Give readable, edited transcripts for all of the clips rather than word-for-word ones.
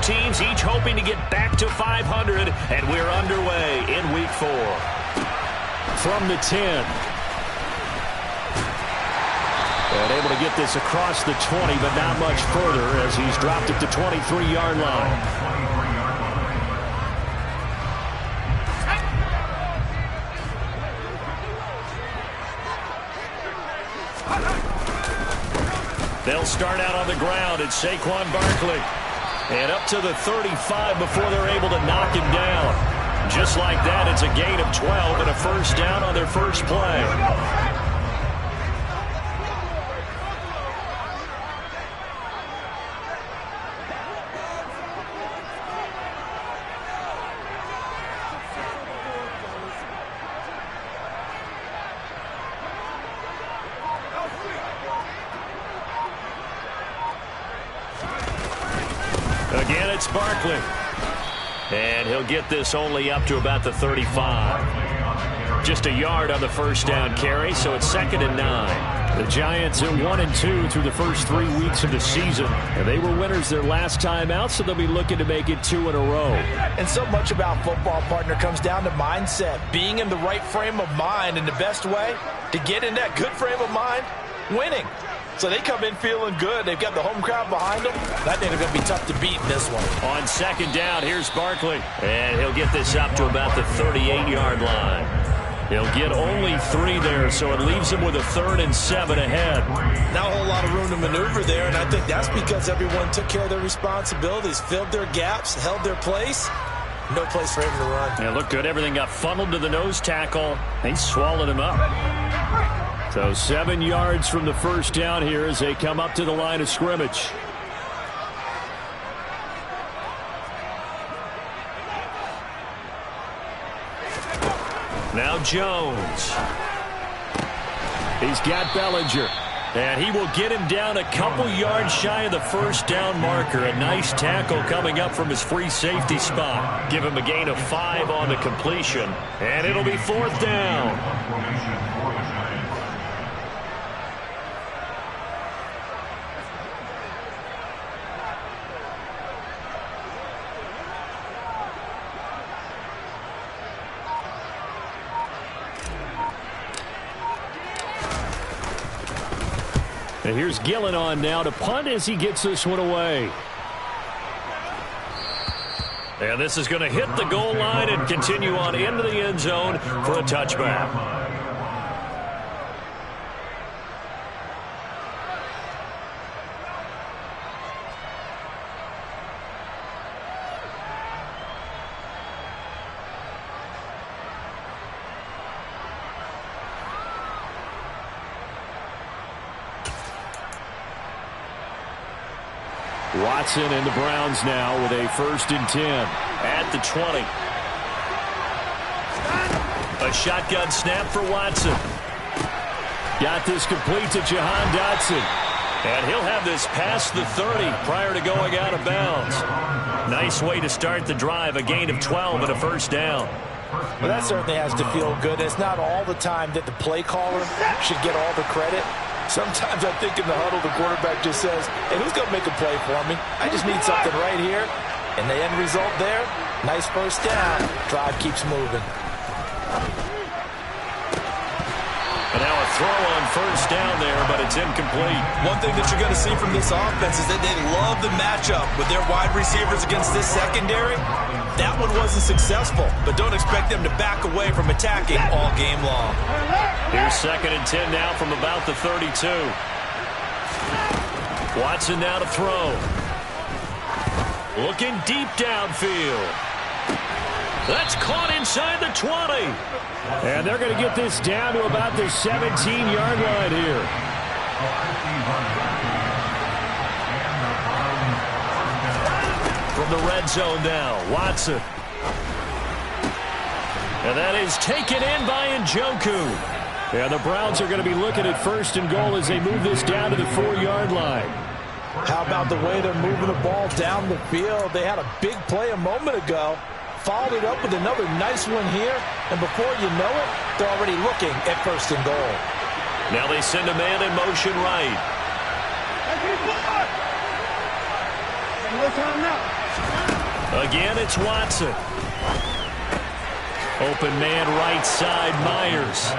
teams each hoping to get back to 500, and we're underway in Week 4. From the 10. And able to get this across the 20, but not much further as he's dropped it to 23-yard line. They'll start out on the ground. It's Saquon Barkley. And up to the 35 before they're able to knock him down. Just like that, it's a gain of 12 and a first down on their first play. Again, it's Barkley. And he'll get this only up to about the 35. Just a yard on the first down carry, so it's 2nd and 9. The Giants are 1-2 through the first 3 weeks of the season. And they were winners their last time out, so they'll be looking to make it 2 in a row. And so much about football, partner, comes down to mindset. Being in the right frame of mind, and the best way to get in that good frame of mind, winning. So they come in feeling good. They've got the home crowd behind them. I think they're going to be tough to beat in this one. On 2nd down, here's Barkley. And he'll get this up to about the 38-yard line. He'll get only 3 there, so it leaves him with a 3rd and 7 ahead. Not a whole lot of room to maneuver there, and I think that's because everyone took care of their responsibilities, filled their gaps, held their place. No place for him to run. Yeah, looked good. Everything got funneled to the nose tackle. They swallowed him up. So 7 yards from the first down here as they come up to the line of scrimmage. Now Jones. He's got Bellinger. And he will get him down a couple yards shy of the first down marker. A nice tackle coming up from his free safety spot. Give him a gain of 5 on the completion. And it'll be 4th down. And here's Gillen on now to punt as he gets this one away. And this is going to hit the goal line and continue on into the end zone for a touchback. Watson and the Browns now with a 1st and 10 at the 20. A shotgun snap for Watson. Got this complete to Jahan Dotson. And he'll have this past the 30 prior to going out of bounds. Nice way to start the drive. A gain of 12 and a first down. Well, that certainly has to feel good. It's not all the time that the play caller should get all the credit. Sometimes I think in the huddle, the quarterback just says, hey, who's going to make a play for me? I just need something right here. And the end result there, nice first down. Drive keeps moving. And now a throw on first down there, but it's incomplete. One thing that you're going to see from this offense is that they love the matchup with their wide receivers against this secondary. That one wasn't successful, but don't expect them to back away from attacking all game long. Here's 2nd and 10 now from about the 32. Watson now to throw. Looking deep downfield. That's caught inside the 20. And they're going to get this down to about the 17-yard line here. From the red zone now, Watson. And that is taken in by Njoku. And the Browns are going to be looking at 1st and goal as they move this down to the 4-yard line. How about the way they're moving the ball down the field? They had a big play a moment ago. Followed it up with another nice one here. And before you know it, they're already looking at 1st and goal. Now they send a man in motion right. What's on now? Again, it's Watson. Open man right side, Myers.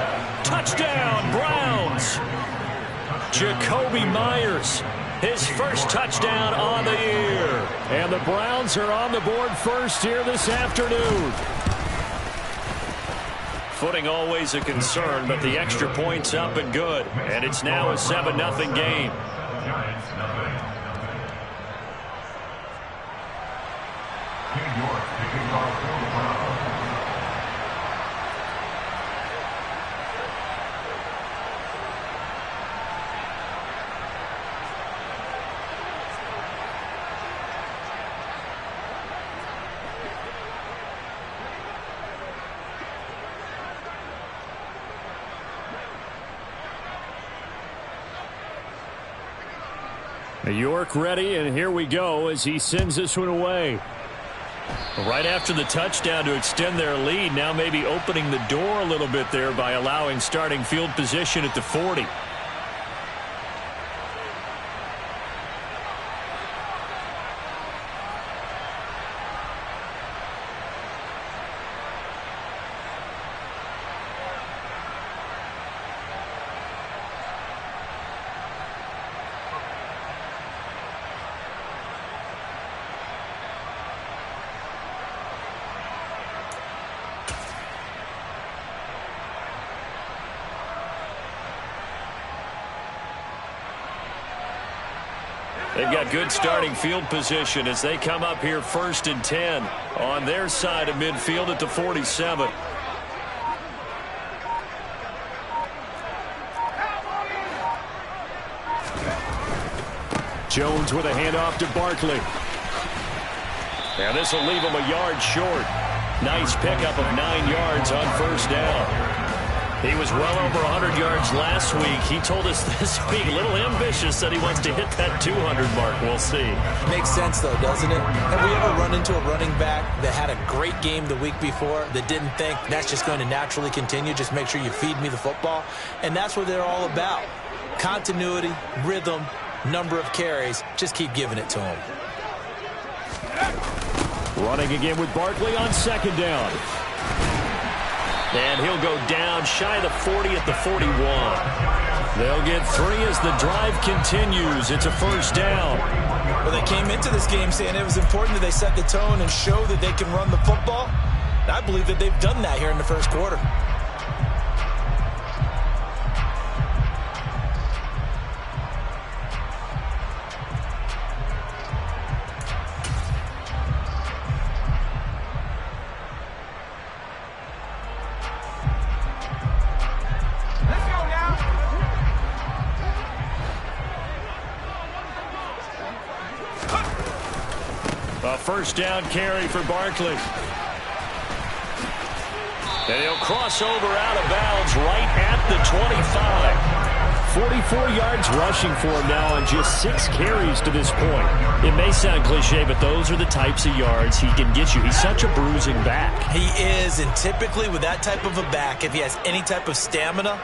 Touchdown, Browns. Jacoby Myers, his first touchdown on the year. And the Browns are on the board first here this afternoon. Footing always a concern, but the extra point's up and good. And it's now a 7-0 game. York ready, and here we go as he sends this one away. Right after the touchdown to extend their lead, now maybe opening the door a little bit there by allowing starting field position at the 40. They've got good starting field position as they come up here 1st and 10 on their side of midfield at the 47. Jones with a handoff to Barkley. And this will leave him a yard short. Nice pickup of 9 yards on 1st down. He was well over 100 yards last week. He told us this week, a little ambitious, that he wants to hit that 200 mark. We'll see. Makes sense, though, doesn't it? Have we ever run into a running back that had a great game the week before that didn't think that's just going to naturally continue? Just make sure you feed me the football. And that's what they're all about. Continuity, rhythm, number of carries. Just keep giving it to him. Running again with Barkley on 2nd down. And he'll go down shy of the 40 at the 41. They'll get 3 as the drive continues. It's a 1st down. Well, they came into this game saying it was important that they set the tone and show that they can run the football. And I believe that they've done that here in the 1st quarter. A 1st down carry for Barkley. And he'll cross over out of bounds right at the 25. 44 yards rushing for him now on just 6 carries to this point. It may sound cliche, but those are the types of yards he can get you. He's such a bruising back. He is, and typically with that type of a back, if he has any type of stamina,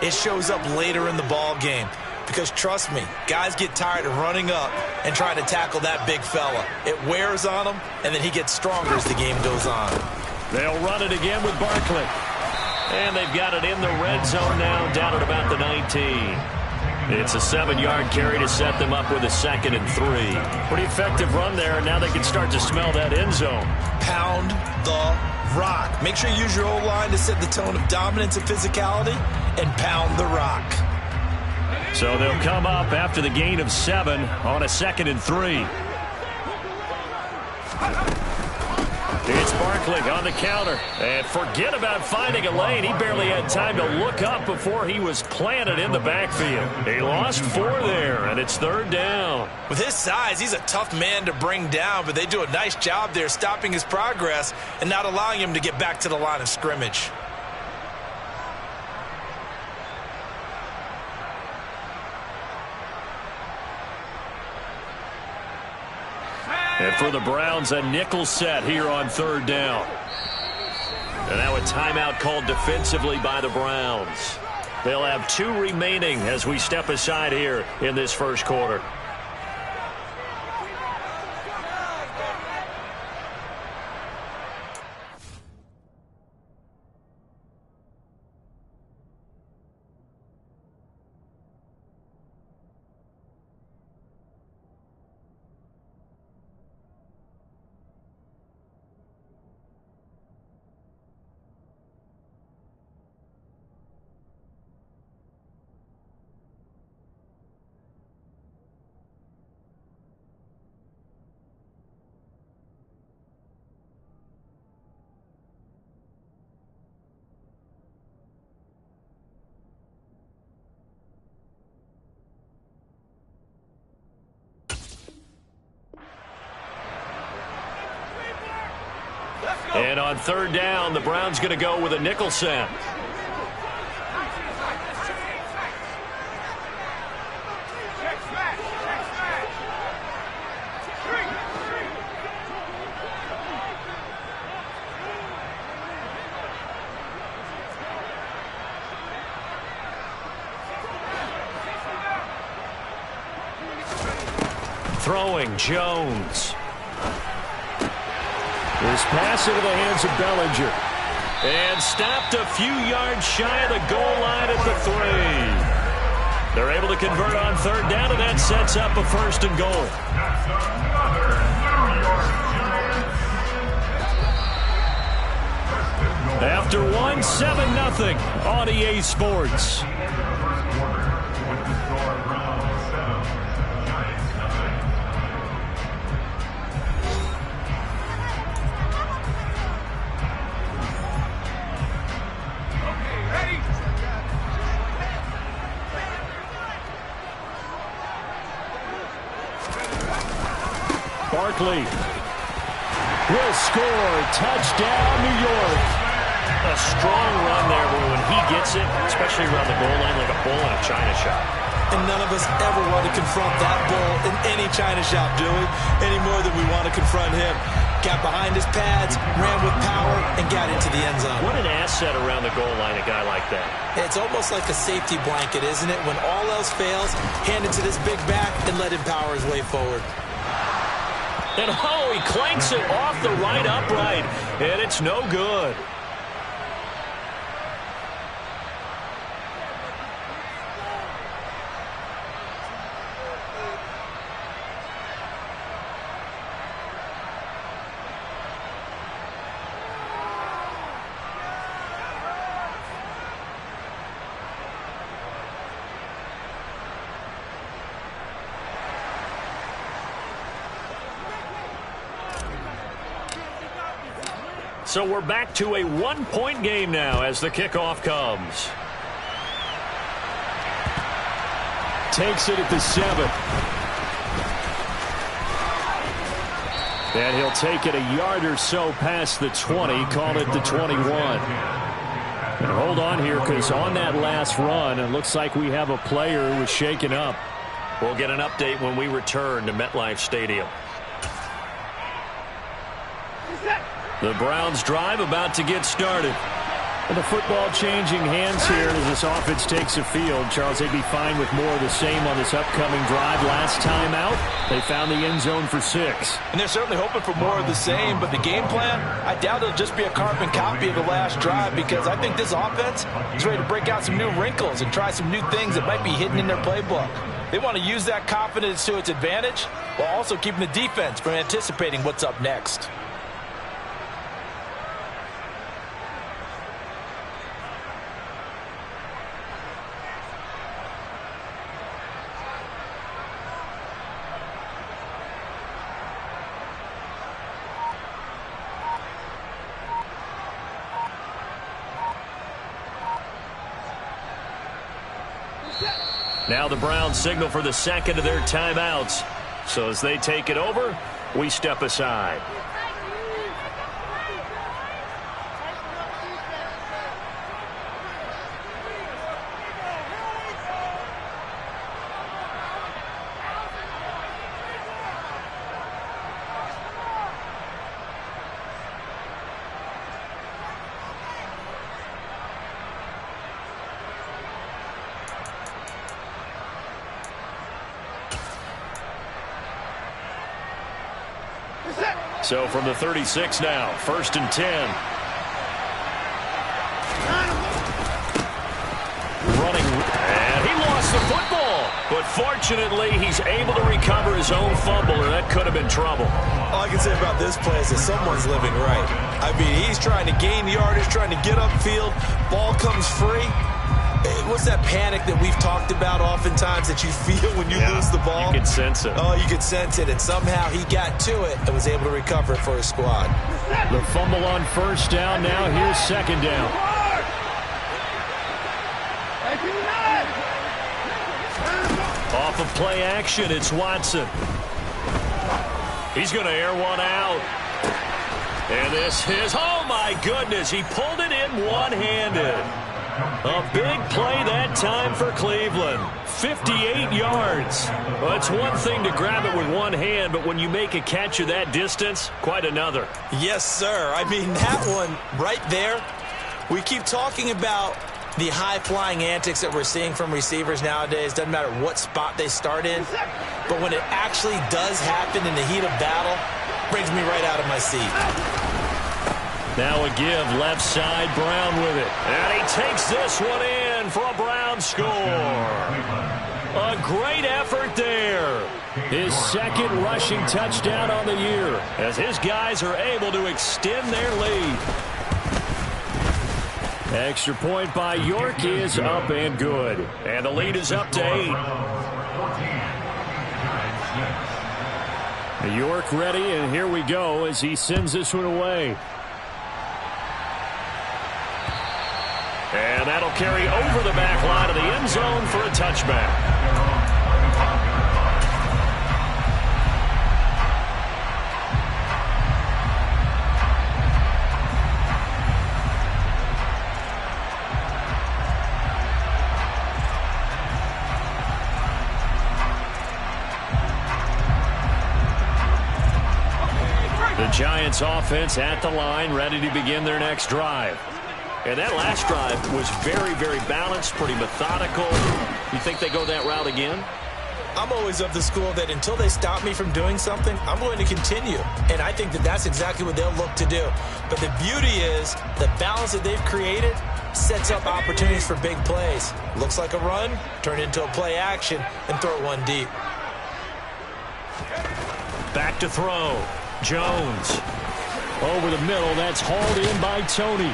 it shows up later in the ball game. Because trust me, guys get tired of running up and trying to tackle that big fella. It wears on him, and then he gets stronger as the game goes on. They'll run it again with Barkley. And they've got it in the red zone now, down at about the 19. It's a 7-yard carry to set them up with a 2nd and 3. Pretty effective run there, and now they can start to smell that end zone. Pound the rock. Make sure you use your O-line to set the tone of dominance and physicality, and pound the rock. So they'll come up after the gain of 7 on a 2nd and 3. It's Barkley on the counter. And forget about finding a lane. He barely had time to look up before he was planted in the backfield. He lost 4 there, and it's 3rd down. With his size, he's a tough man to bring down, but they do a nice job there stopping his progress and not allowing him to get back to the line of scrimmage. And for the Browns, a nickel set here on 3rd down. And now a timeout called defensively by the Browns. They'll have 2 remaining as we step aside here in this 1st quarter. And on third down, the Browns going to go with a nickel set. Throwing, Jones. This pass into the hands of Bellinger. And stopped a few yards shy of the goal line at the 3. They're able to convert on third down, and that sets up a 1st and goal. After one, 7-0 on EA Sports. Barkley will score. Touchdown, New York. A strong run there, but when he gets it, especially around the goal line, like a bull in a china shop. And none of us ever want to confront that bull in any china shop, do we? Any more than we want to confront him. Got behind his pads, ran with power, and got into the end zone. What an asset around the goal line, a guy like that. It's almost like a safety blanket, isn't it? When all else fails, hand it to this big back and let him power his way forward. And oh, he clanks it off the right upright, and it's no good. So we're back to a one-point game now as the kickoff comes. Takes it at the 7. And he'll take it a yard or so past the 20, call it the 21. And hold on here, because on that last run, it looks like we have a player who was shaken up. We'll get an update when we return to MetLife Stadium. The Browns drive about to get started. And the football changing hands here as this offense takes the field. Charles, they'd be fine with more of the same on this upcoming drive. Last time out, they found the end zone for 6. And they're certainly hoping for more of the same, but the game plan, I doubt it'll just be a carbon copy of the last drive, because I think this offense is ready to break out some new wrinkles and try some new things that might be hidden in their playbook. They want to use that confidence to its advantage while also keeping the defense from anticipating what's up next. Now the Browns signal for the second of their timeouts. So as they take it over, we step aside. So from the 36 now, 1st and 10. Running, and he lost the football. But fortunately, he's able to recover his own fumble, or that could have been trouble. All I can say about this play is that someone's living right. I mean, he's trying to gain yardage, trying to get upfield. Ball comes free. What's that panic that we've talked about oftentimes that you feel when you lose the ball? You can sense it. Oh, you can sense it, and somehow he got to it and was able to recover it for his squad. The fumble on 1st down. Now here's 2nd down. Off of play action, it's Watson. He's going to air one out. And this is, oh my goodness, he pulled it in one-handed. A big play that time for Cleveland. 58 yards. Well, it's one thing to grab it with one hand, but when you make a catch of that distance, quite another. Yes, sir. I mean, that one right there, we keep talking about the high-flying antics that we're seeing from receivers nowadays. Doesn't matter what spot they start in. But when it actually does happen in the heat of battle, brings me right out of my seat. Now a give, left side, Brown with it. And he takes this one in for a Brown score. A great effort there. His second rushing touchdown on the year as his guys are able to extend their lead. Extra point by York is up and good. And the lead is up to 8. York ready, and here we go as he sends this one away. And that'll carry over the back line of the end zone for a touchback. The Giants offense at the line, ready to begin their next drive. And that last drive was very, very balanced, pretty methodical. You think they go that route again? I'm always of the school that until they stop me from doing something, I'm going to continue. And I think that that's exactly what they'll look to do. But the beauty is the balance that they've created sets up opportunities for big plays. Looks like a run, turn into a play action, and throw one deep. Back to throw. Jones. Over the middle, that's hauled in by Tony.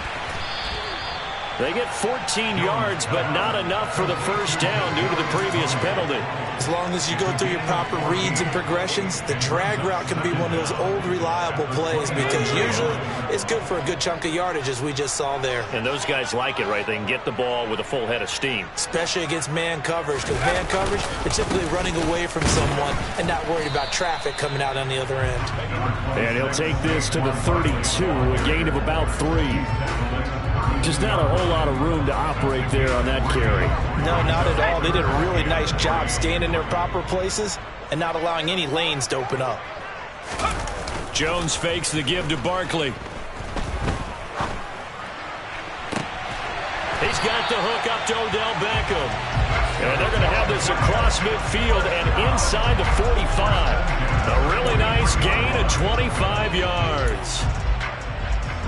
They get 14 yards, but not enough for the first down due to the previous penalty. As long as you go through your proper reads and progressions, the drag route can be one of those old reliable plays because usually it's good for a good chunk of yardage, as we just saw there. And those guys like it, right? They can get the ball with a full head of steam. Especially against man coverage, because man coverage, they're typically running away from someone and not worried about traffic coming out on the other end. And he'll take this to the 32, a gain of about 3. Just not a whole lot of room to operate there on that carry. No, not at all. They did a really nice job staying in their proper places and not allowing any lanes to open up. Jones fakes the give to Barkley. He's got the hook up to Odell Beckham. And they're going to have this across midfield and inside the 45. A really nice gain of 25 yards.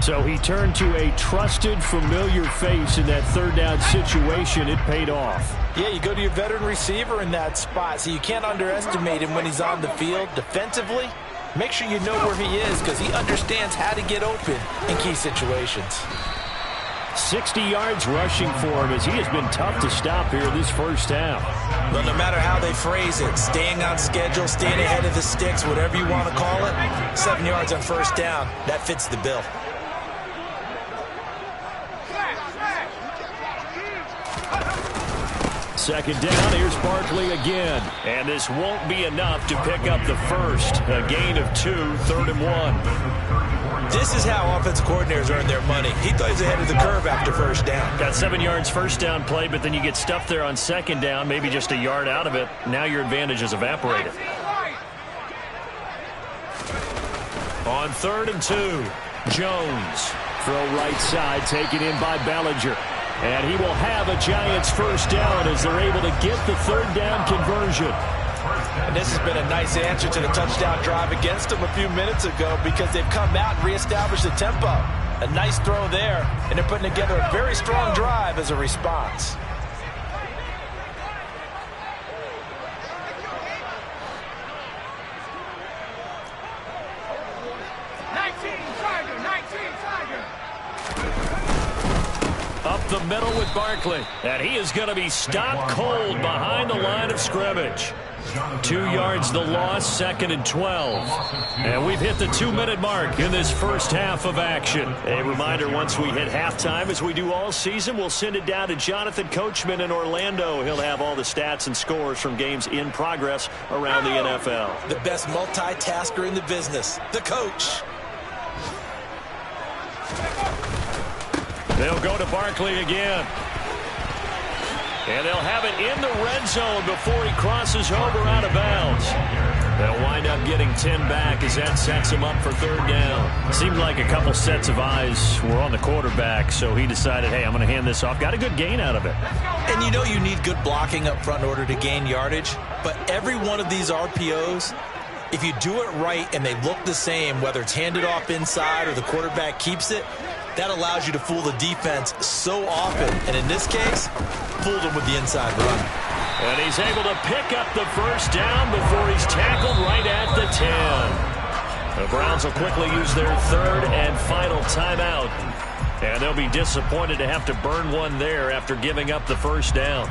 So he turned to a trusted, familiar face in that third down situation. It paid off. Yeah, you go to your veteran receiver in that spot, so you can't underestimate him when he's on the field defensively. Make sure you know where he is because he understands how to get open in key situations. 60 yards rushing for him as he has been tough to stop here this first half. Well, no matter how they phrase it, staying on schedule, staying ahead of the sticks, whatever you want to call it, 7 yards on first down, that fits the bill. Second down, here's Barkley again. And this won't be enough to pick up the first. A gain of 2, 3rd and 1. This is how offensive coordinators earn their money. He thought he was ahead of the curve after first down. Got 7 yards first down play, but then you get stuffed there on second down, maybe just a yard out of it. Now your advantage is evaporated. On 3rd and 2, Jones. Throw right side, taken in by Bellinger. And he will have a Giants first down as they're able to get the third down conversion. And this has been a nice answer to the touchdown drive against them a few minutes ago because they've come out and reestablished the tempo. A nice throw there, and they're putting together a very strong drive as a response. Up the middle with Barkley. And he is going to be stopped cold behind the line of scrimmage. 2 yards the loss, 2nd and 12. And we've hit the 2-minute mark in this first half of action. A reminder, once we hit halftime, as we do all season, we'll send it down to Jonathan Coachman in Orlando. He'll have all the stats and scores from games in progress around the NFL. The best multitasker in the business, the coach. They'll go to Barkley again. And they'll have it in the red zone before he crosses over out of bounds. They'll wind up getting 10 back as that sets him up for third down. Seemed like a couple sets of eyes were on the quarterback, so he decided, hey, I'm going to hand this off. Got a good gain out of it. And you know you need good blocking up front in order to gain yardage, but every one of these RPOs, if you do it right and they look the same, whether it's handed off inside or the quarterback keeps it, that allows you to fool the defense so often. And in this case, fooled him with the inside run. And he's able to pick up the first down before he's tackled right at the 10. The Browns will quickly use their third and final timeout. And they'll be disappointed to have to burn one there after giving up the first down.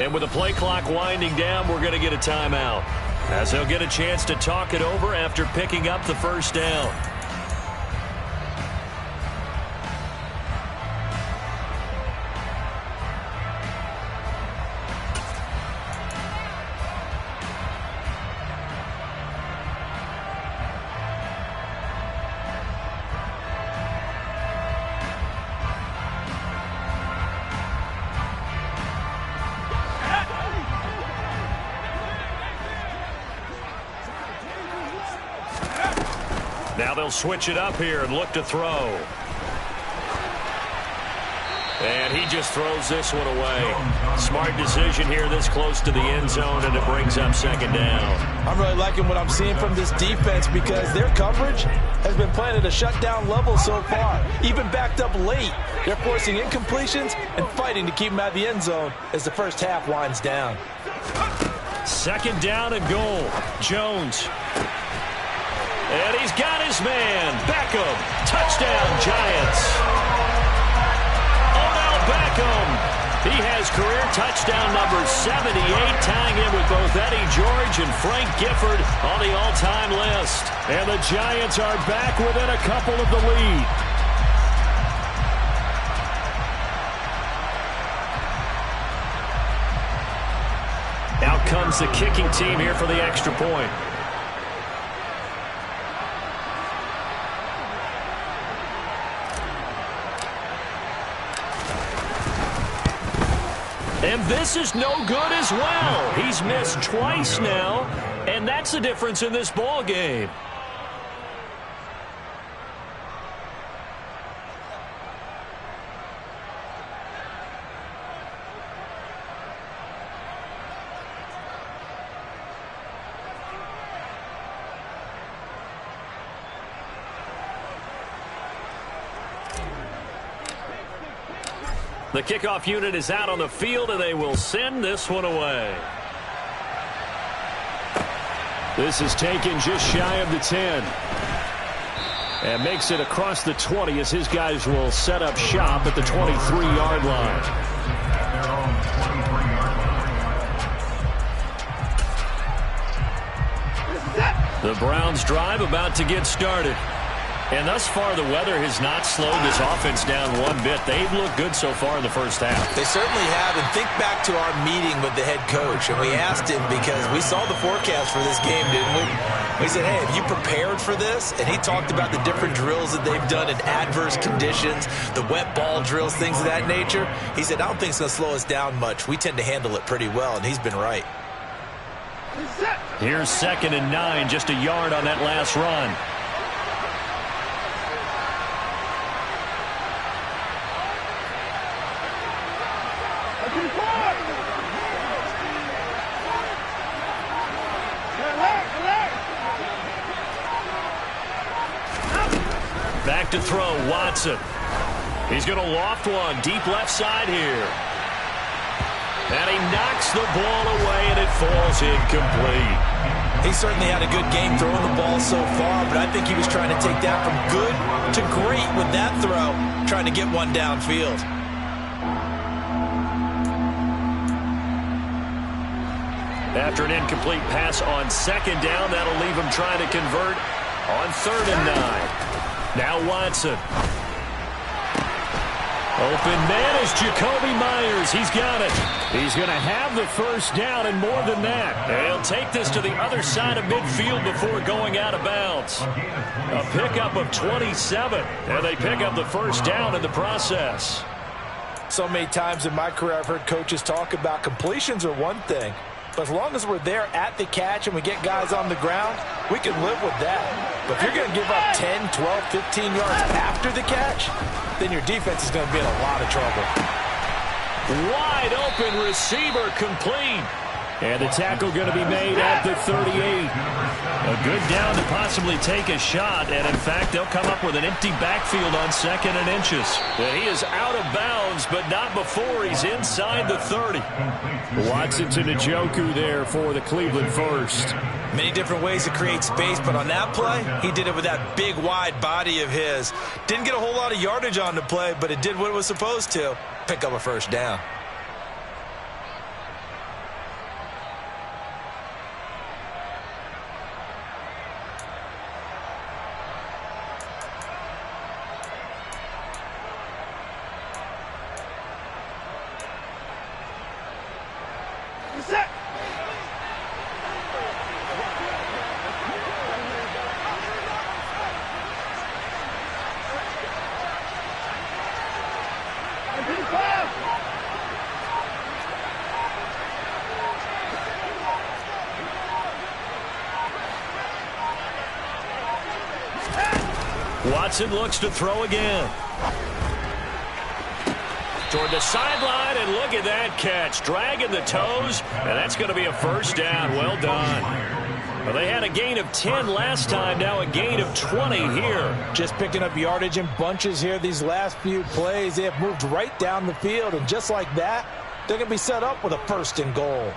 And with the play clock winding down, we're going to get a timeout, as they'll get a chance to talk it over after picking up the first down. Now they'll switch it up here and look to throw. And he just throws this one away. Smart decision here this close to the end zone, and it brings up second down. I'm really liking what I'm seeing from this defense because their coverage has been playing at a shutdown level so far. Even backed up late, they're forcing incompletions and fighting to keep them out of the end zone as the first half winds down. Second down and goal. Jones. And he's got his man. Beckham. Touchdown, Giants. Odell Beckham. He has career touchdown number 78, tying in with both Eddie George and Frank Gifford on the all-time list. And the Giants are back within a couple of the lead. Out comes the kicking team here for the extra point. And this is no good as well. He's missed twice now, and that's the difference in this ball game. The kickoff unit is out on the field, and they will send this one away. This is taken just shy of the 10. And makes it across the 20 as his guys will set up shop at the 23-yard line. The Browns drive about to get started. And thus far, the weather has not slowed this offense down one bit. They've looked good so far in the first half. They certainly have. And think back to our meeting with the head coach. And we asked him because we saw the forecast for this game, didn't we? We said, hey, have you prepared for this? And he talked about the different drills that they've done in adverse conditions, the wet ball drills, things of that nature. He said, I don't think it's going to slow us down much. We tend to handle it pretty well, and he's been right. Here's 2nd and 9, just a yard on that last run. Back to throw, Watson. He's going to loft one, deep left side here. And he knocks the ball away, and it falls incomplete. He certainly had a good game throwing the ball so far, but I think he was trying to take that from good to great with that throw, trying to get one downfield. After an incomplete pass on second down, that'll leave him trying to convert on 3rd and 9. Now Watson. Open man is Jacoby Myers. He's got it. He's going to have the first down and more than that. And he'll take this to the other side of midfield before going out of bounds. A pickup of 27. And they pick up the first down in the process. So many times in my career I've heard coaches talk about completions are one thing. But as long as we're there at the catch and we get guys on the ground, we can live with that. But if you're going to give up 10, 12, 15 yards after the catch, then your defense is going to be in a lot of trouble. Wide open receiver complete. And the tackle going to be made at the 38. A good down to possibly take a shot. And, in fact, they'll come up with an empty backfield on 2nd and inches. And he is out of bounds, but not before he's inside the 30. Watson to Njoku there for the Cleveland first. Many different ways to create space, but on that play, he did it with that big, wide body of his. Didn't get a whole lot of yardage on the play, but it did what it was supposed to. Pick up a first down. Watson looks to throw again. Toward the sideline, and look at that catch. Dragging the toes, and that's going to be a first down. Well done. Well, they had a gain of 10 last time, now a gain of 20 here. Just picking up yardage in bunches here these last few plays. They have moved right down the field, and just like that, they're going to be set up with a 1st and goal.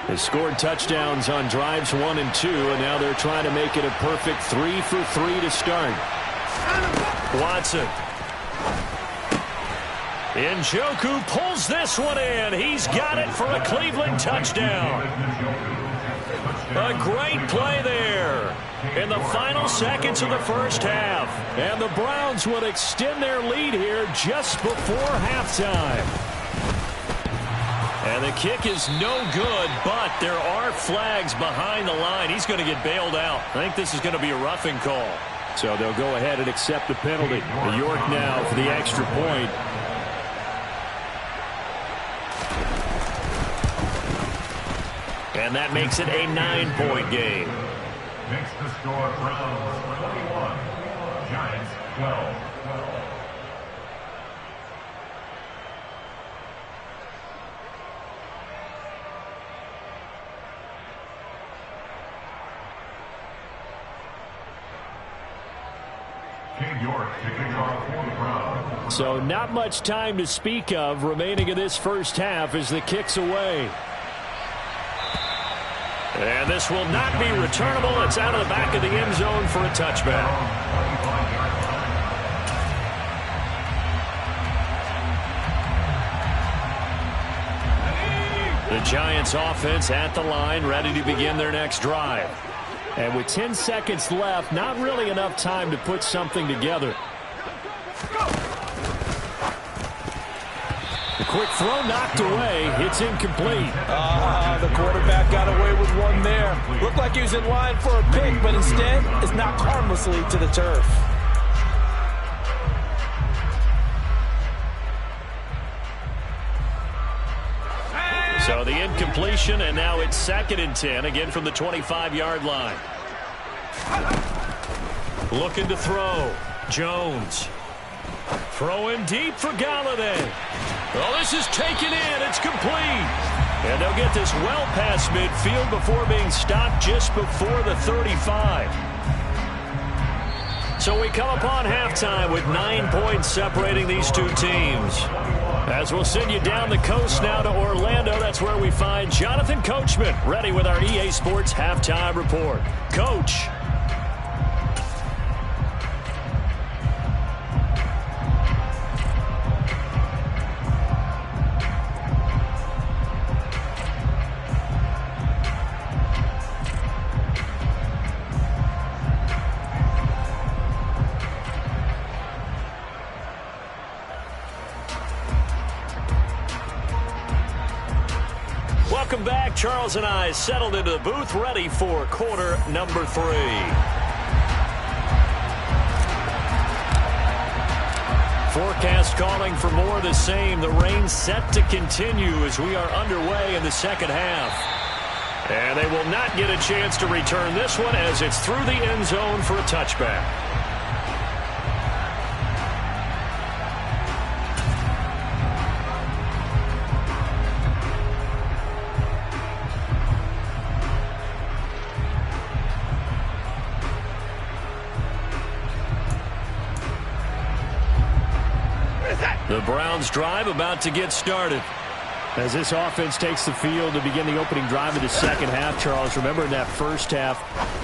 They scored touchdowns on drives 1 and 2, and now they're trying to make it a perfect 3 for 3 to start. Watson. Njoku pulls this one in. He's got it for a Cleveland touchdown. A great play there in the final seconds of the first half. And the Browns would extend their lead here just before halftime. And the kick is no good, but there are flags behind the line. He's going to get bailed out. I think this is going to be a roughing call. So they'll go ahead and accept the penalty. York now for the extra point. And that makes it a 9-point game. Makes the score Browns 21, Giants 12. So not much time to speak of remaining in this first half as the kick's away. And this will not be returnable. It's out of the back of the end zone for a touchback. The Giants offense at the line, ready to begin their next drive. And with 10 seconds left, not really enough time to put something together. The quick throw knocked away. It's incomplete. The quarterback got away with one there. Looked like he was in line for a pick, but instead it's knocked harmlessly to the turf. So the incompletion, and now it's 2nd and 10, again from the 25-yard line. Looking to throw. Jones. Throwing deep for Galladay. Oh, this is taken in. It's complete. And they'll get this well past midfield before being stopped just before the 35. So we come upon halftime with 9 points separating these two teams. As we'll send you down the coast now to Orlando, that's where we find Jonathan Coachman, ready with our EA Sports Halftime Report. Coach. Welcome back. Charles and I settled into the booth, ready for quarter number 3. Forecast calling for more of the same. The rain set to continue as we are underway in the second half. And they will not get a chance to return this one as it's through the end zone for a touchback. The Browns drive about to get started. As this offense takes the field to begin the opening drive of the second half, Charles, remember in that first half,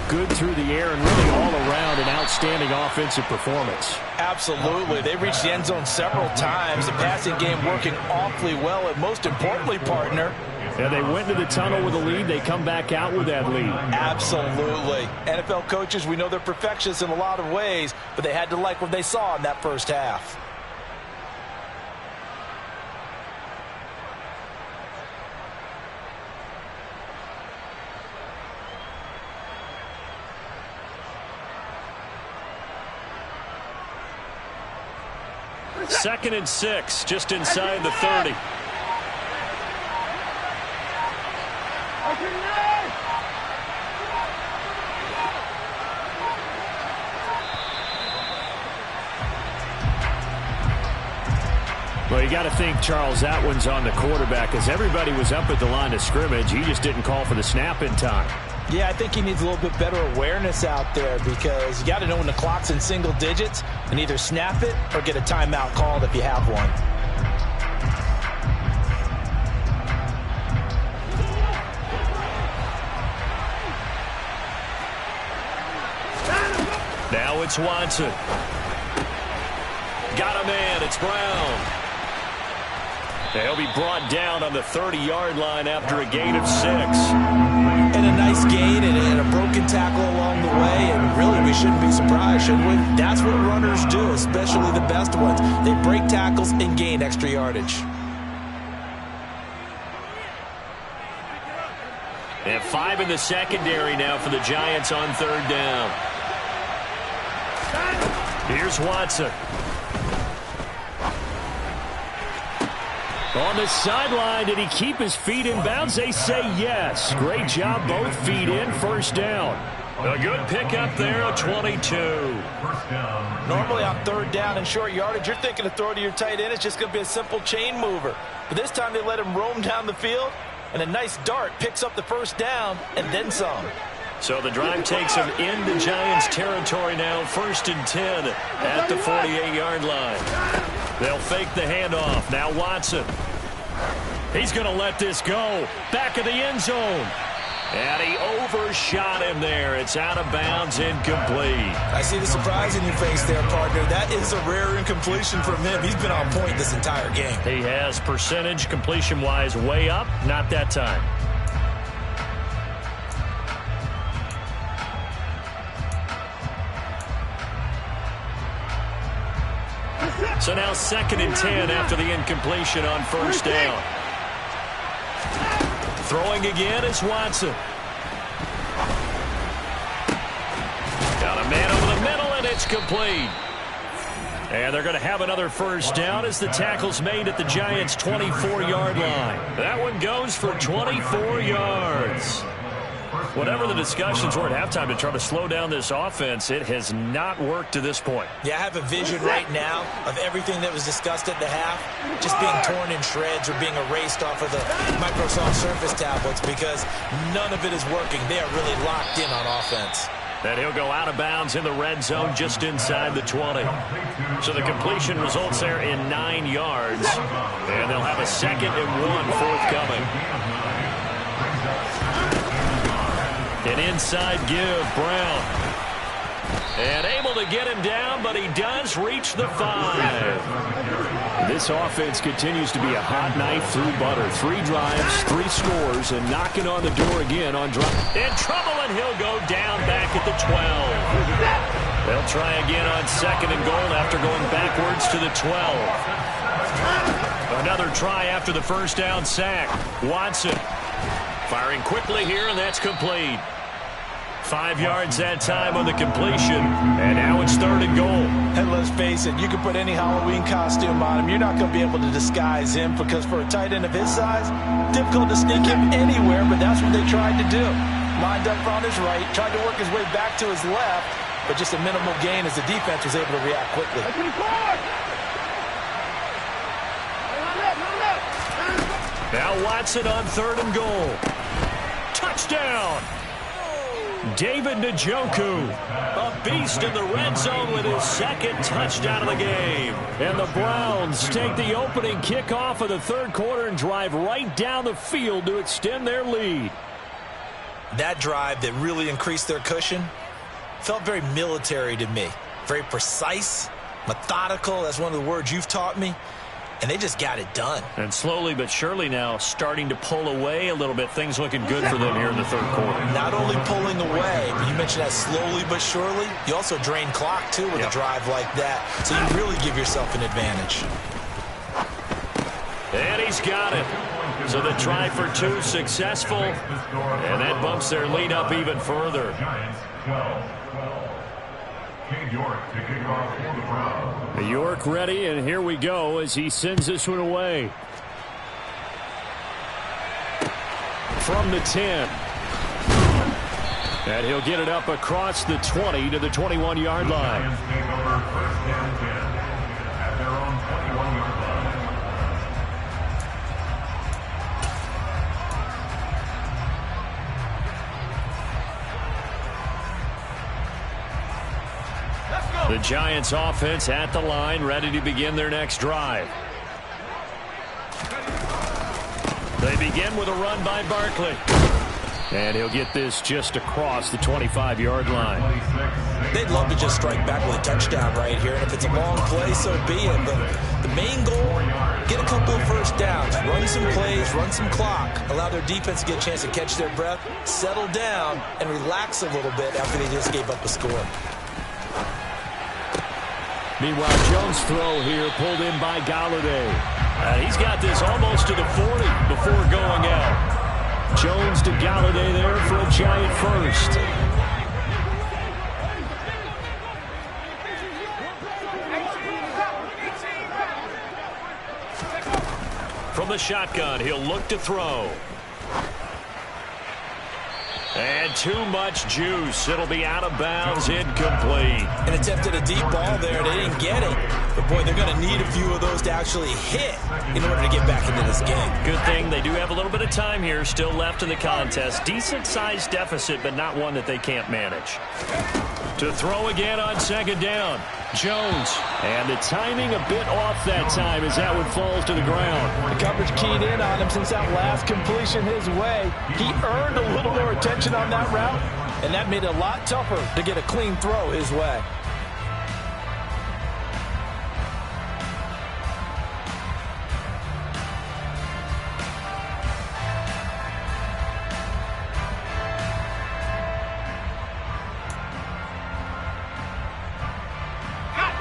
good through the air and really all around an outstanding offensive performance. Absolutely. They reached the end zone several times. The passing game working awfully well, and most importantly, partner, yeah, they went into the tunnel with a lead. They come back out with that lead. Absolutely. NFL coaches, we know they're perfectionists in a lot of ways, but they had to like what they saw in that first half. Second and 6, just inside the 30. Well, you got to think, Charles, that one's on the quarterback as everybody was up at the line of scrimmage. He just didn't call for the snap in time. Yeah, I think he needs a little bit better awareness out there because you got to know when the clock's in single digits and either snap it or get a timeout called if you have one. Now it's Watson. Got a man. It's Brown. They'll be brought down on the 30-yard line after a gain of 6. And a nice gain and a broken tackle along the way, and really we shouldn't be surprised, should we? That's what runners do, especially the best ones. They break tackles and gain extra yardage. And 5 in the secondary now for the Giants on third down. Here's Watson. On the sideline, did he keep his feet in bounds? They say yes. Great job, both feet in, first down. A good pickup there at 22. Normally on third down and short yardage, you're thinking to throw to your tight end. It's just going to be a simple chain mover. But this time they let him roam down the field, and a nice dart picks up the first down and then some. So the drive takes him into Giants territory now, 1st and 10 at the 48-yard line. They'll fake the handoff. Now Watson. He's going to let this go. Back of the end zone. And he overshot him there. It's out of bounds, incomplete. I see the surprise in your face there, partner. That is a rare incompletion from him. He's been on point this entire game. He has percentage completion-wise way up. Not that time. So now 2nd and 10 after the incompletion on first down. Throwing again is Watson. Got a man over the middle, and it's complete. And they're going to have another first down as the tackle's made at the Giants' 24-yard line. That one goes for 24 yards. Whatever the discussions were at halftime to try to slow down this offense, it has not worked to this point. Yeah, I have a vision right now of everything that was discussed at the half just being torn in shreds or being erased off of the Microsoft Surface tablets because none of it is working. They are really locked in on offense. And he'll go out of bounds in the red zone just inside the 20. So the completion results there in 9 yards. And they'll have a 2nd and 1 forthcoming. An inside give, Brown. And able to get him down, but he does reach the 5. This offense continues to be a hot knife through butter. 3 drives, 3 scores, and knocking on the door again on drive. In trouble, and he'll go down back at the 12. They'll try again on 2nd and goal after going backwards to the 12. Another try after the first down sack. Watson firing quickly here, and that's complete. 5 yards that time on the completion, and now it's 3rd and goal. And let's face it, you can put any Halloween costume on him. You're not going to be able to disguise him because for a tight end of his size, difficult to sneak him anywhere, but that's what they tried to do. Lined up on his right, tried to work his way back to his left, but just a minimal gain as the defense was able to react quickly. Now Watson on 3rd and goal. Touchdown! David Njoku, a beast in the red zone with his 2nd touchdown of the game. And the Browns take the opening kickoff of the 3rd quarter and drive right down the field to extend their lead. That drive that really increased their cushion felt very military to me. Very precise, methodical. That's one of the words you've taught me. And they just got it done. And slowly but surely now starting to pull away a little bit. Things looking good for them here in the 3rd quarter. Not only pulling away, but you mentioned that slowly but surely. You also drain clock, too, with a drive like that. So you really give yourself an advantage. And he's got it. So the try for 2 successful. And that bumps their lead up even further. York ready, and here we go as he sends this one away. From the 10. And he'll get it up across the 20 to the 21-yard line. The Giants offense at the line, ready to begin their next drive. They begin with a run by Barkley. And he'll get this just across the 25-yard line. They'd love to just strike back with a touchdown right here. And if it's a long play, so be it. But the main goal, get a couple of first downs, run some plays, run some clock, allow their defense to get a chance to catch their breath, settle down, and relax a little bit after they just gave up a score. Meanwhile, Jones' throw here pulled in by Galladay. He's got this almost to the 40 before going out. Jones to Galladay there for a Giant first. From the shotgun, he'll look to throw. And too much juice. It'll be out of bounds, incomplete. And attempted a deep ball there. They didn't get it. But, boy, they're going to need a few of those to actually hit in order to get back into this game. Good thing they do have a little bit of time here still left in the contest. Decent-sized deficit, but not one that they can't manage. To throw again on 2nd down. Jones. And the timing a bit off that time as that one falls to the ground. The coverage keyed in on him since that last completion his way. He earned a little more attention on that route, and that made it a lot tougher to get a clean throw his way.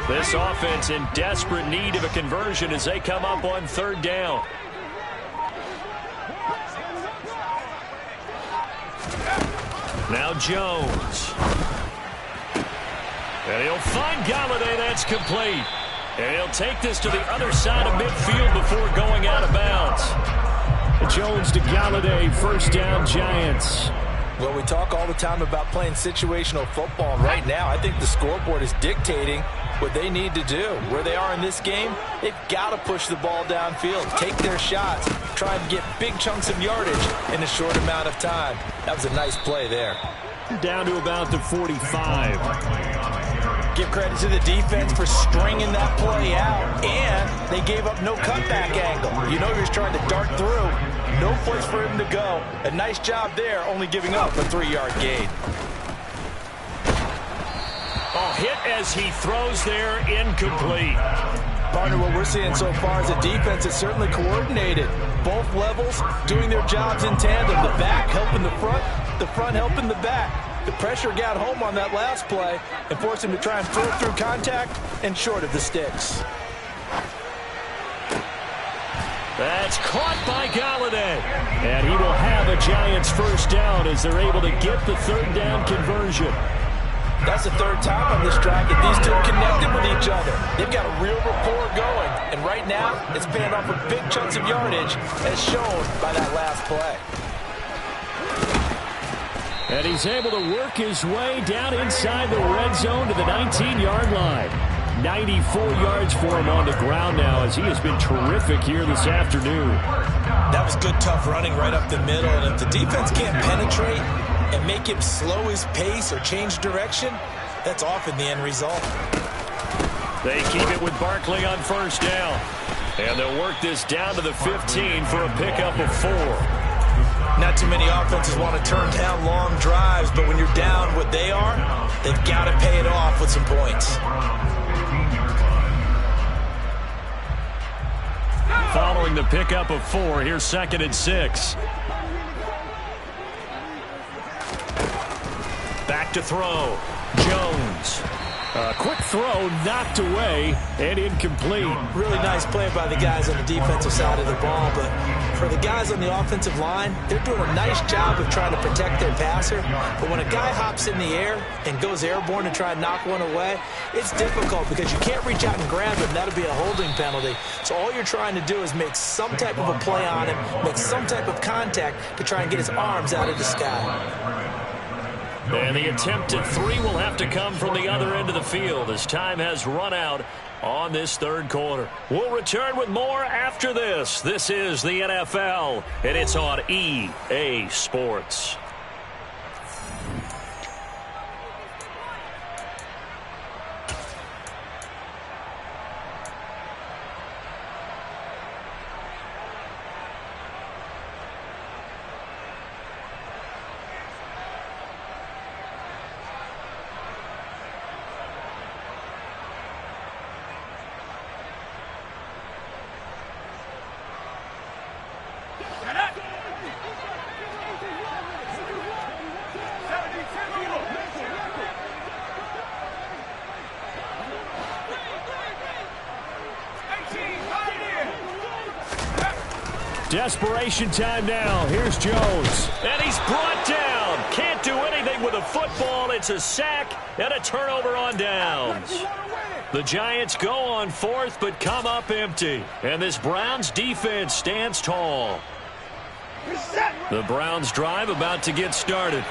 This offense in desperate need of a conversion as they come up on 3rd down. Now Jones. And he'll find Galladay. That's complete. And he'll take this to the other side of midfield before going out of bounds. Jones to Galladay. First down, Giants. Well, we talk all the time about playing situational football. And right now, I think the scoreboard is dictating what they need to do. Where they are in this game, they've got to push the ball downfield, take their shots, try and get big chunks of yardage in a short amount of time. That was a nice play there. Down to about the 45. Give credit to the defense for stringing that play out, and they gave up no cutback angle. You know he was trying to dart through. No place for him to go. A nice job there, only giving up a 3-yard gain. Oh, hit as he throws there, incomplete. Partner, what we're seeing so far is the defense is certainly coordinated. Both levels doing their jobs in tandem. The back helping the front helping the back. The pressure got home on that last play and forced him to try and throw through contact and short of the sticks. That's caught by Galladay. And he will have a Giants first down as they're able to get the third down conversion. That's the third time on this drive that these two connected with each other. They've got a real rapport going. And right now, it's paying off with big chunks of yardage as shown by that last play. And he's able to work his way down inside the red zone to the 19-yard line. 94 yards for him on the ground now as he has been terrific here this afternoon. That was good, tough running right up the middle. And if the defense can't penetrate and make him slow his pace or change direction, that's often the end result. They keep it with Barkley on first down. And they'll work this down to the 15 for a pickup of 4. Not too many offenses want to turn down long drives, but when you're down what they are, they've got to pay it off with some points. Following the pickup of 4, here's 2nd and 6. Back to throw. Jones. A quick throw knocked away and incomplete. Really nice play by the guys on the defensive side of the ball, but for the guys on the offensive line, they're doing a nice job of trying to protect their passer. But when a guy hops in the air and goes airborne to try and knock one away, it's difficult because you can't reach out and grab him. That'll be a holding penalty. So all you're trying to do is make some type of a play on him, make some type of contact to try and get his arms out of the sky. And the attempt at 3 will have to come from the other end of the field as time has run out on this third quarter. We'll return with more after this. This is the NFL, and it's on EA Sports. Desperation time now. Here's Jones. And he's brought down. Can't do anything with a football. It's a sack and a turnover on downs. The Giants go on 4th but come up empty. And this Browns defense stands tall. The Browns drive about to get started.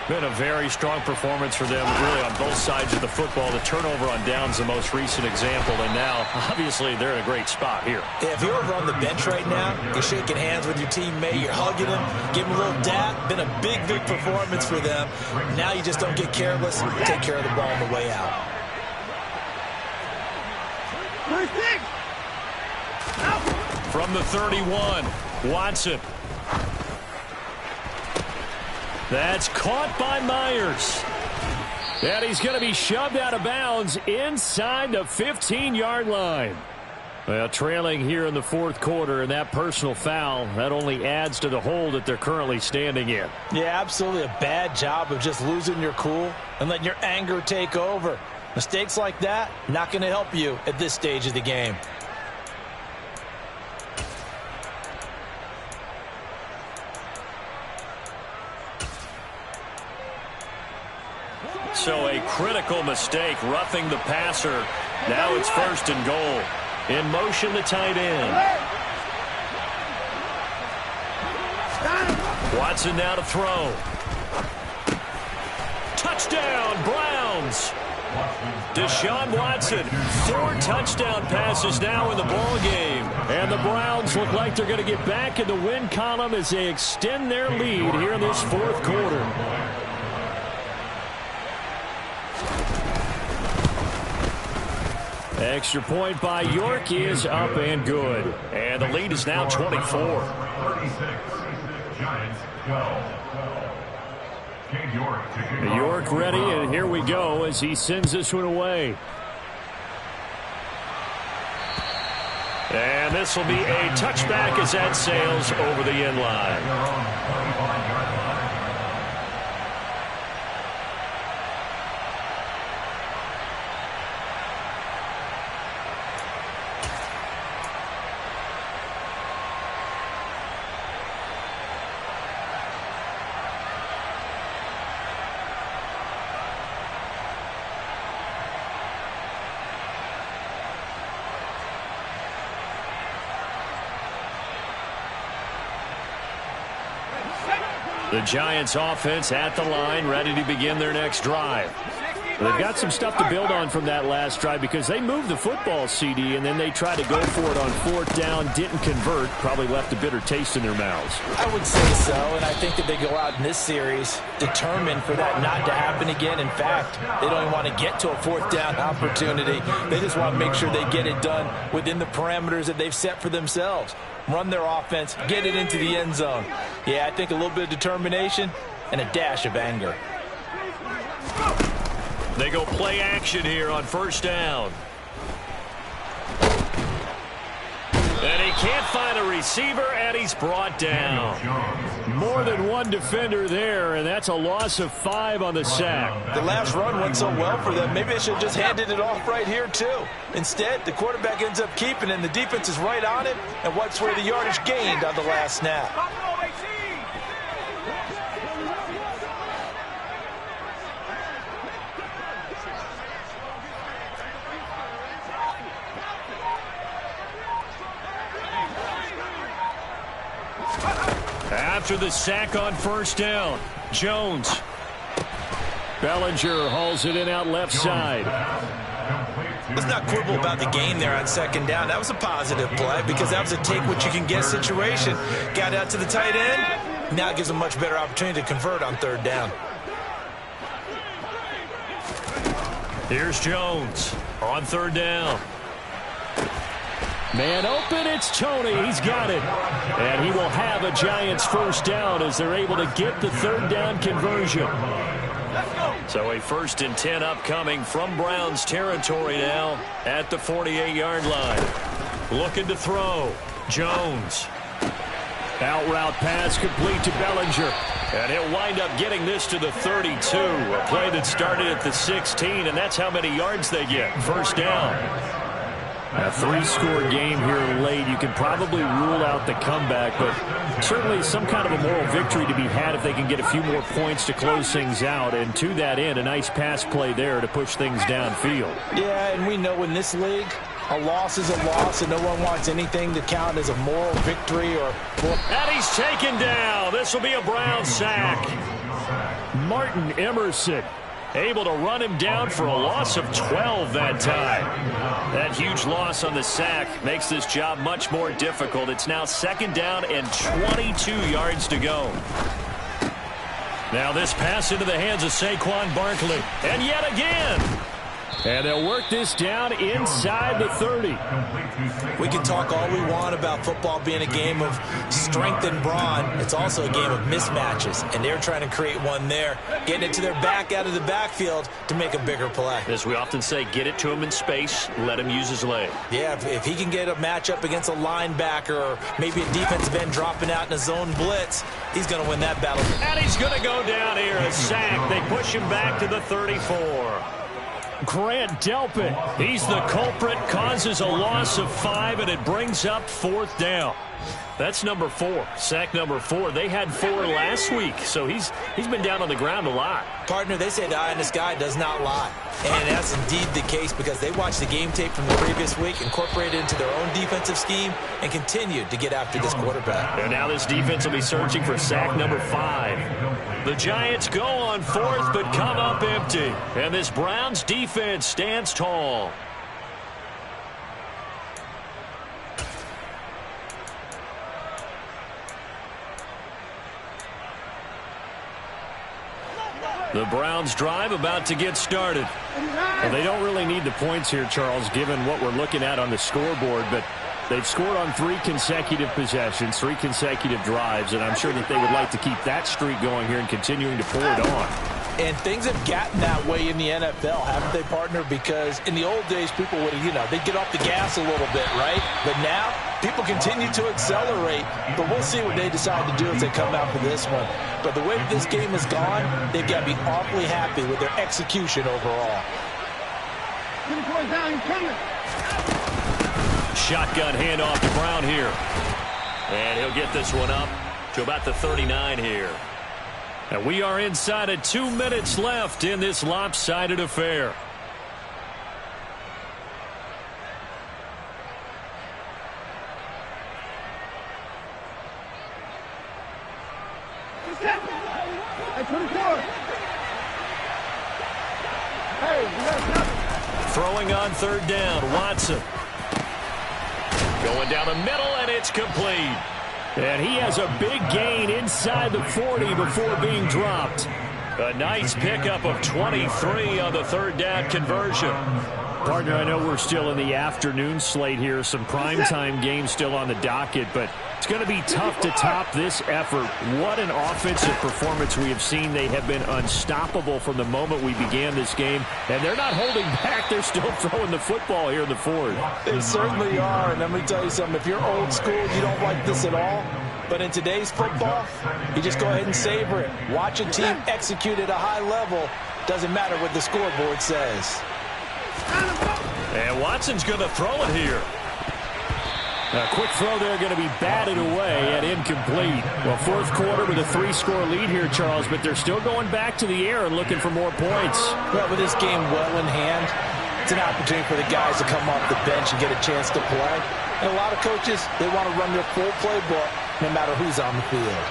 Been a very strong performance for them, really, on both sides of the football. The turnover on downs, the most recent example, and now, obviously, they're in a great spot here. Yeah, if you're over on the bench right now, you're shaking hands with your teammate, you're hugging him, giving him a little dap. Been a big, big performance for them. Now you just don't get careless. Take care of the ball on the way out. From the 31, Watson. That's caught by Myers. And he's going to be shoved out of bounds inside the 15-yard line. Well, trailing here in the 4th quarter, and that personal foul, that only adds to the hole that they're currently standing in. Yeah, absolutely a bad job of just losing your cool and letting your anger take over. Mistakes like that, not going to help you at this stage of the game. So a critical mistake, roughing the passer. Now it's 1st and goal. In motion, the tight end. Watson now to throw. Touchdown, Browns. Deshaun Watson, 4 touchdown passes now in the ball game. And the Browns look like they're going to get back in the win column as they extend their lead here in this 4th quarter. Extra point by York is up and good. And the lead is now 24. 36. Giants 12. York ready, and here we go as he sends this one away. And this will be a touchback as that sails over the end line. The Giants offense at the line, ready to begin their next drive. They've got some stuff to build on from that last drive because they moved the football, CD, and then they tried to go for it on fourth down, didn't convert, probably left a bitter taste in their mouths. I would say so, and I think that they go out in this series determined for that not to happen again. In fact, they don't even want to get to a fourth down opportunity. They just want to make sure they get it done within the parameters that they've set for themselves. Run their offense, get it into the end zone. Yeah, I think a little bit of determination and a dash of anger. They go play action here on first down. And he can't find a receiver, and he's brought down. More than one defender there, and that's a loss of 5 on the sack. The last run went so well for them. Maybe they should have just handed it off right here, too. Instead, the quarterback ends up keeping it, and the defense is right on it, and what's where the yardage gained on the last snap. After the sack on first down, Jones. Bellinger hauls it in out left side. Let's not quibble about the gain there on second down. That was a positive play because that was a take-what-you-can-get situation. Got out to the tight end. Now it gives them a much better opportunity to convert on third down. Here's Jones on third down. Man open, it's Tony. He's got it. And he will have a Giants first down as they're able to get the third down conversion. So a 1st and 10 upcoming from Browns territory now at the 48-yard line. Looking to throw. Jones. Out route pass complete to Bellinger. And he'll wind up getting this to the 32. A play that started at the 16, and that's how many yards they get. First down. A 3-score game here late. You can probably rule out the comeback, but certainly some kind of a moral victory to be had if they can get a few more points to close things out. And to that end, a nice pass play there to push things downfield. Yeah, and we know in this league, a loss is a loss, and no one wants anything to count as a moral victory or... And he's taken down. This will be a Brown sack. Martin Emerson able to run him down for a loss of 12 that time. That huge loss on the sack makes this job much more difficult. It's now second down and 22 yards to go. Now this pass into the hands of Saquon Barkley. And yet again. And they'll work this down inside the 30. We can talk all we want about football being a game of strength and brawn. It's also a game of mismatches, and they're trying to create one there, getting it to their back out of the backfield to make a bigger play. As we often say, get it to him in space, let him use his leg. Yeah, if he can get a matchup against a linebacker or maybe a defensive end dropping out in a zone blitz, he's going to win that battle. And he's going to go down here, a sack. They push him back to the 34. Grant Delpit, he's the culprit, causes a loss of 5, and it brings up fourth down. That's number 4, sack number 4. They had 4 last week, so he's been down on the ground a lot. Partner, they say the eye in the sky does not lie. And that's indeed the case because they watched the game tape from the previous week, incorporated it into their own defensive scheme, and continued to get after this quarterback. And now this defense will be searching for sack number 5. The Giants go on fourth, but come up empty. And this Browns defense stands tall. The Browns drive about to get started. Well, they don't really need the points here, Charles, given what we're looking at on the scoreboard, but they've scored on 3 consecutive possessions, 3 consecutive drives, and I'm sure that they would like to keep that streak going here and continuing to pour it on. And things have gotten that way in the NFL, haven't they, partner? Because in the old days, people would, they'd get off the gas a little bit, right? But now, people continue to accelerate. But we'll see what they decide to do as they come out for this one. But the way that this game has gone, they've got to be awfully happy with their execution overall. Shotgun handoff to Brown here. And he'll get this one up to about the 39 here. And we are inside of 2 minutes left in this lopsided affair. Throwing on 3rd down, Watson. Going down the middle, and it's complete. And he has a big gain inside the 40 before being dropped. A nice pickup of 23 on the 3rd down conversion. Partner, I know we're still in the afternoon slate here. Some primetime games still on the docket, but it's going to be tough to top this effort. What an offensive performance we have seen. They have been unstoppable from the moment we began this game, and they're not holding back. They're still throwing the football here in the 4th. They certainly are, and let me tell you something. If you're old school, you don't like this at all. But in today's football, you just go ahead and savor it. Watch a team execute at a high level. Doesn't matter what the scoreboard says. And Watson's going to throw it here. A quick throw there going to be batted away and incomplete. Well, 4th quarter with a 3-score lead here, Charles, but they're still going back to the air and looking for more points. Well, with this game well in hand, it's an opportunity for the guys to come off the bench and get a chance to play. And a lot of coaches, they want to run their full playbook no matter who's on the field.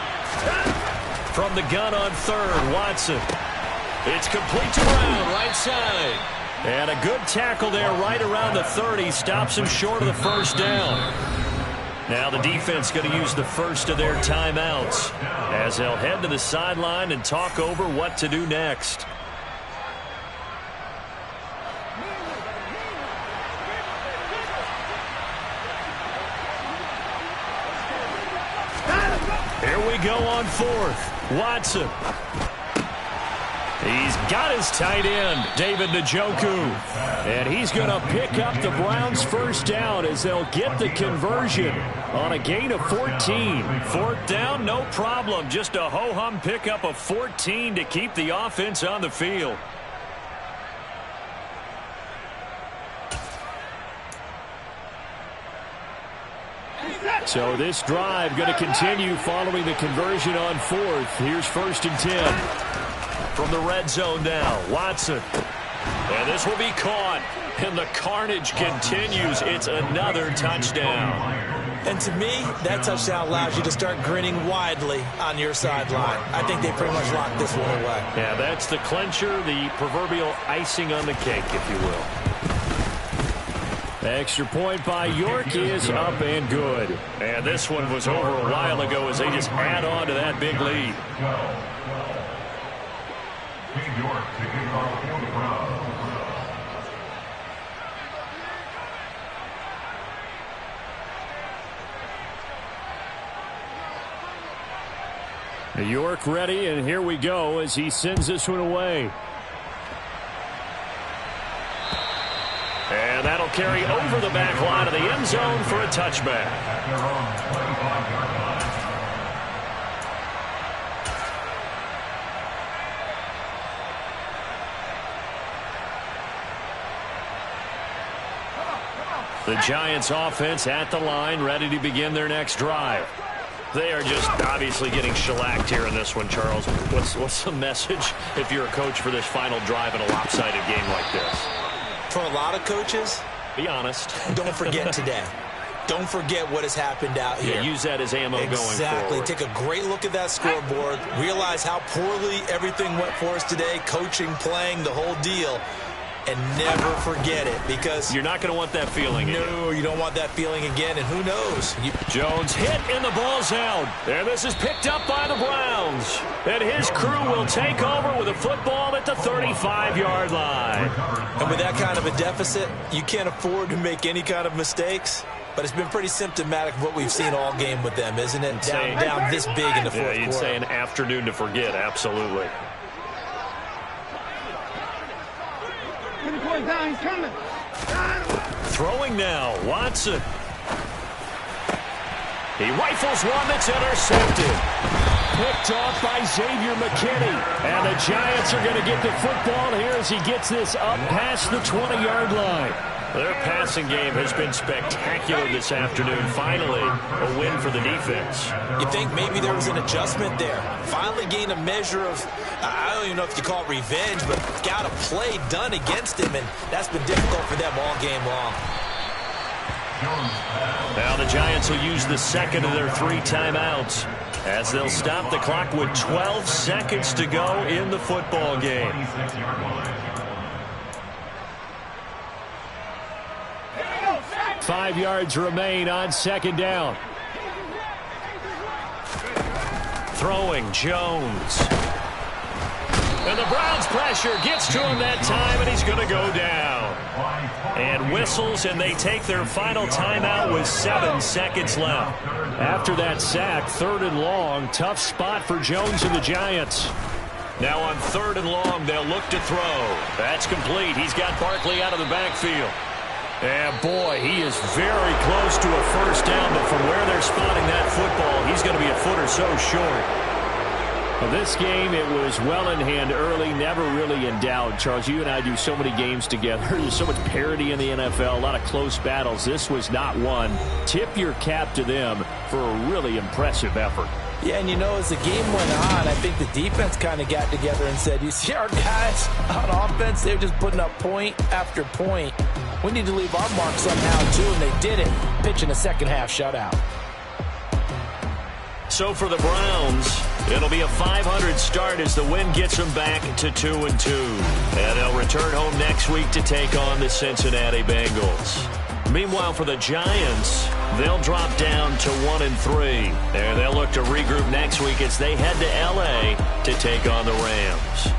From the gun on 3rd, Watson. It's complete to Brown, right side. And a good tackle there right around the 30. Stops him short of the 1st down. Now the defense going to use the first of their timeouts as they'll head to the sideline and talk over what to do next. Here we go on 4th. Watson. He's got his tight end, David Njoku. And he's going to pick up the Browns' 1st down as they'll get the conversion on a gain of 14. 4th down, no problem. Just a ho-hum pickup of 14 to keep the offense on the field. So this drive going to continue following the conversion on 4th. Here's 1st and 10. From the red zone now, Watson. And this will be caught. And the carnage continues. It's another touchdown. And to me, that touchdown allows you to start grinning widely on your sideline. I think they pretty much locked this one away. Yeah, that's the clincher, the proverbial icing on the cake, if you will. The extra point by York is up and good. And this one was over a while ago as they just add on to that big lead. York to kick off for the Browns. New York ready, and here we go as he sends this one away. And that'll carry over the back line of the end zone for a touchback. The Giants offense at the line, ready to begin their next drive. They are just obviously getting shellacked here in this one, Charles. What's the message if you're a coach for this final drive in a lopsided game like this? For a lot of coaches, be honest. Don't forget today. Don't forget what has happened out here. Yeah, use that as ammo going forward. Exactly. Take a great look at that scoreboard. Realize how poorly everything went for us today. Coaching, playing, the whole deal. and never forget it, because you're not going to want that feeling again. No, you don't want that feeling again, and who knows? Jones hit, and the ball's out. And this is picked up by the Browns. And his crew will take over with a football at the 35-yard line. And with that kind of a deficit, you can't afford to make any kind of mistakes. But it's been pretty symptomatic of what we've seen all game with them, isn't it? Down this big in the fourth quarter. You'd say an afternoon to forget, absolutely. He's coming. Throwing now, Watson. He rifles one that's intercepted. Picked off by Xavier McKinney. And the Giants are going to get the football here as he gets this up past the 20-yard line. Their passing game has been spectacular this afternoon. Finally, a win for the defense. You think maybe there was an adjustment there. Finally gained a measure of, I don't even know if you call it revenge, but got a play done against him, and that's been difficult for them all game long. Now the Giants will use the second of their 3 timeouts as they'll stop the clock with 12 seconds to go in the football game. 5 yards remain on second down. Throwing Jones. And the Browns pressure gets to him that time, and he's going to go down. And whistles, and they take their final timeout with 7 seconds left. After that sack, 3rd and long, tough spot for Jones and the Giants. Now on 3rd and long, they'll look to throw. That's complete. He's got Barkley out of the backfield. And boy, he is very close to a first down, but from where they're spotting that football, he's going to be a foot or so short. Well, this game, it was well in hand early, never really in doubt. Charles, you and I do so many games together. There's so much parity in the NFL, a lot of close battles. This was not one. Tip your cap to them for a really impressive effort. Yeah, and you know, as the game went on, I think the defense kind of got together and said, you see our guys on offense, they're just putting up point after point. We need to leave our mark somehow, too, and they did it, pitching a second-half shutout. So for the Browns, it'll be a 500 start as the win gets them back to 2-2. And they'll return home next week to take on the Cincinnati Bengals. Meanwhile, for the Giants, they'll drop down to 1-3. And they'll look to regroup next week as they head to L.A. to take on the Rams.